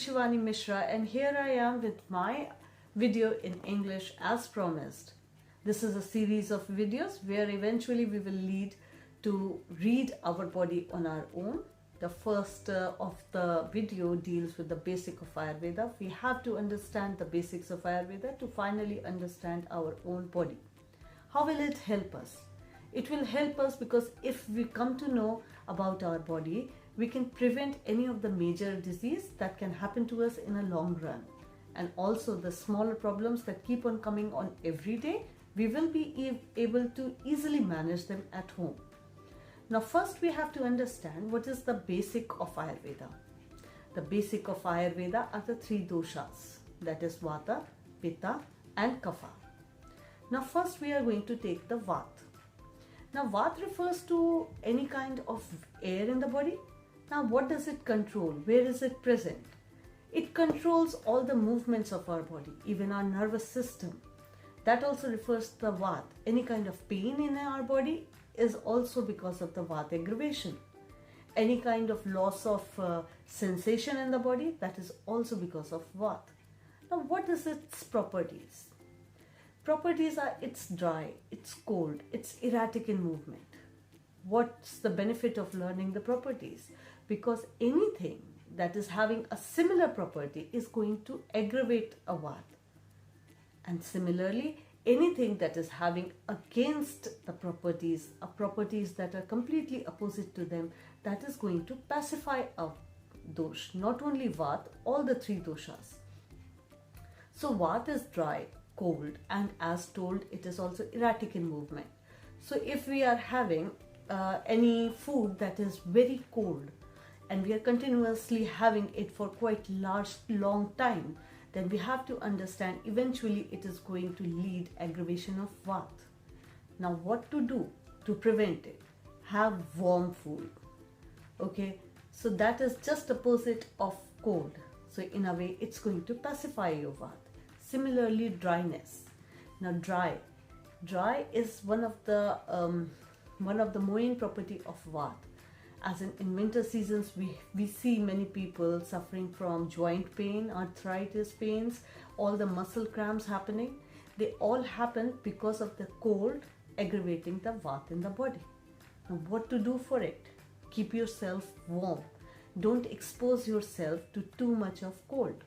is Shivani Mishra, and here I am with my video in English as promised. This is a series of videos where eventually we will lead to read our body on our own. The first of the video deals with the basic of Ayurveda. We have to understand the basics of Ayurveda to finally understand our own body. How will it help us? It will help us because if we come to know about our body, we can prevent any of the major disease that can happen to us in a long run. And also the smaller problems that keep on coming on every day, we will be able to easily manage them at home. Now first we have to understand what is the basic of Ayurveda. The basic of Ayurveda are the three doshas, that is Vata, Pitta and Kapha. Now first we are going to take the Vata. Now Vata refers to any kind of air in the body. Now what does it control? Where is it present? It controls all the movements of our body, even our nervous system. That also refers to the Vata. Any kind of pain in our body is also because of the Vata aggravation. Any kind of loss of sensation in the body, that is also because of Vata. Now what is its properties? Properties are it's dry, it's cold, it's erratic in movement. What's the benefit of learning the properties? Because anything that is having a similar property is going to aggravate a Vata. And similarly, anything that is having against the properties that are completely opposite to them, that is going to pacify a dosh. Not only Vata, all the three doshas. So Vata is dry, cold, and as told, it is also erratic in movement. So if we are having any food that is very cold and we are continuously having it for quite long time, then we have to understand eventually it is going to lead aggravation of Vata. Now what to do to prevent it? Have warm food. Okay, so that is just opposite of cold. So in a way it's going to pacify your Vata. Similarly, dryness. Now dry is one of the main property of Vata. As in winter seasons, we see many people suffering from joint pain, arthritis pains, all the muscle cramps happening. They all happen because of the cold aggravating the Vata in the body. Now what to do for it? Keep yourself warm. Don't expose yourself to too much of cold.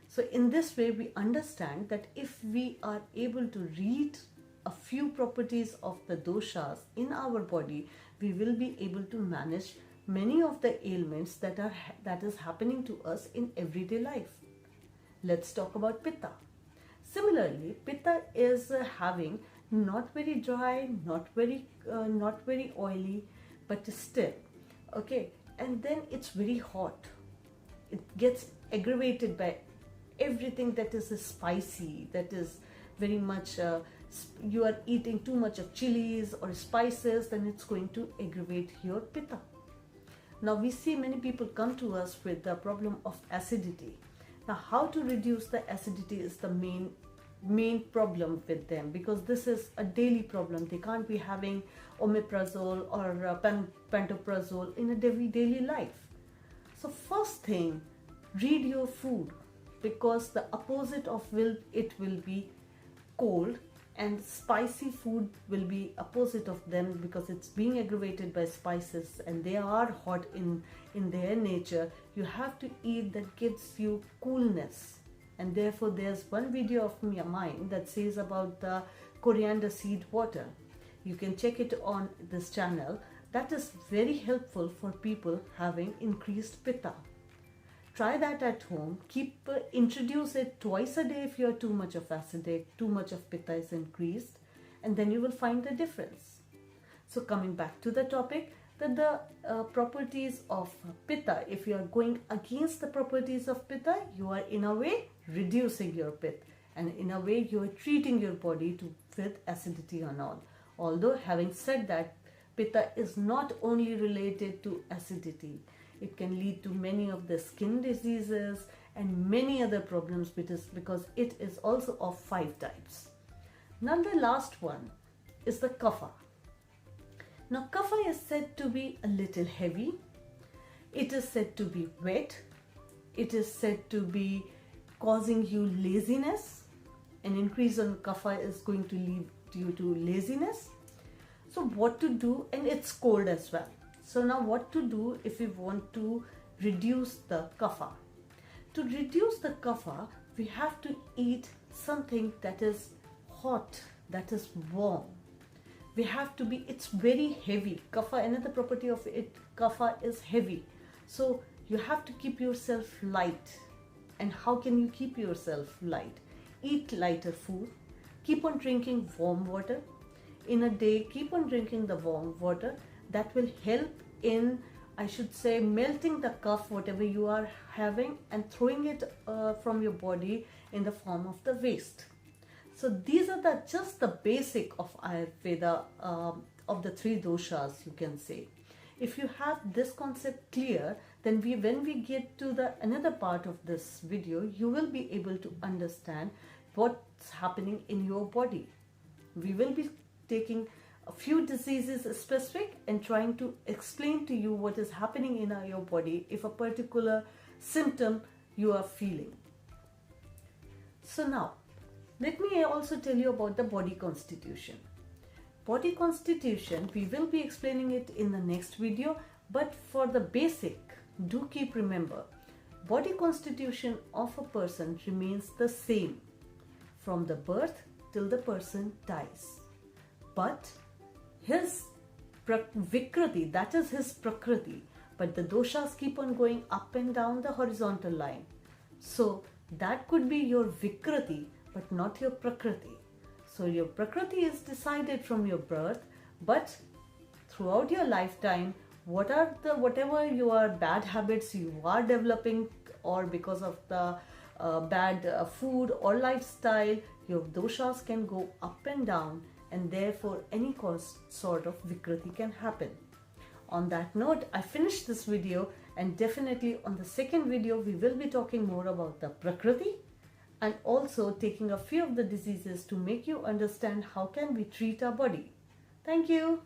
So in this way, we understand that if we are able to read a few properties of the doshas in our body, we will be able to manage many of the ailments that is happening to us in everyday life. Let's talk about Pitta. Similarly, Pitta is having not very dry, not very oily, but still, okay. And then it's very hot. It gets aggravated by everything that is spicy, that is very much you are eating too much of chilies or spices, then it's going to aggravate your Pitta. Now we see many people come to us with the problem of acidity. Now how to reduce the acidity is the main problem with them, because this is a daily problem. They can't be having omeprazole or pantoprazole in a daily life. So first thing, read your food, because the opposite of it will be cold, and spicy food will be opposite of them because it's being aggravated by spices and they are hot in their nature. You have to eat that gives you coolness. And therefore there's one video of mine that says about the coriander seed water. You can check it on this channel. That is very helpful for people having increased Pitta. Try that at home. Introduce it twice a day if you are too much of acidic, too much of Pitta is increased, and then you will find the difference. So coming back to the topic, that the properties of Pitta, if you are going against the properties of Pitta, you are in a way reducing your Pitta, and in a way you are treating your body with acidity and all. Although having said that, Pitta is not only related to acidity. It can lead to many of the skin diseases and many other problems because it is also of 5 types. Now the last one is the Kapha. Now Kapha is said to be a little heavy. It is said to be wet, it is said to be causing you laziness. An increase on Kapha is going to lead you to laziness. So what to do, and it's cold as well. So now what to do if we want to reduce the Kapha? To reduce the Kapha, we have to eat something that is hot, that is warm. We have to be, it's very heavy. Kapha, another property of it, Kapha is heavy. So you have to keep yourself light. And how can you keep yourself light? Eat lighter food. Keep on drinking warm water. In a day, keep on drinking the warm water. That will help in, I should say, melting the cough, whatever you are having, and throwing it from your body in the form of the waste. So these are just the basic of Ayurveda, of the 3 doshas, you can say. If you have this concept clear, then when we get to the another part of this video, you will be able to understand what's happening in your body. We will be taking a few diseases specific and trying to explain to you what is happening in your body if a particular symptom you are feeling. So now, let me also tell you about the body constitution. Body constitution, we will be explaining it in the next video, but for the basic, do keep remember, body constitution of a person remains the same from the birth till the person dies. But his Vikriti, that is his Prakriti, but the doshas keep on going up and down the horizontal line. So that could be your Vikriti, but not your Prakriti. So your Prakriti is decided from your birth, but throughout your lifetime, whatever your bad habits you are developing, or because of the bad food or lifestyle, your doshas can go up and down, and therefore any sort of Vikriti can happen. On that note, I finished this video, and definitely on the second video we will be talking more about the Prakriti, and also taking a few of the diseases to make you understand how can we treat our body. Thank you.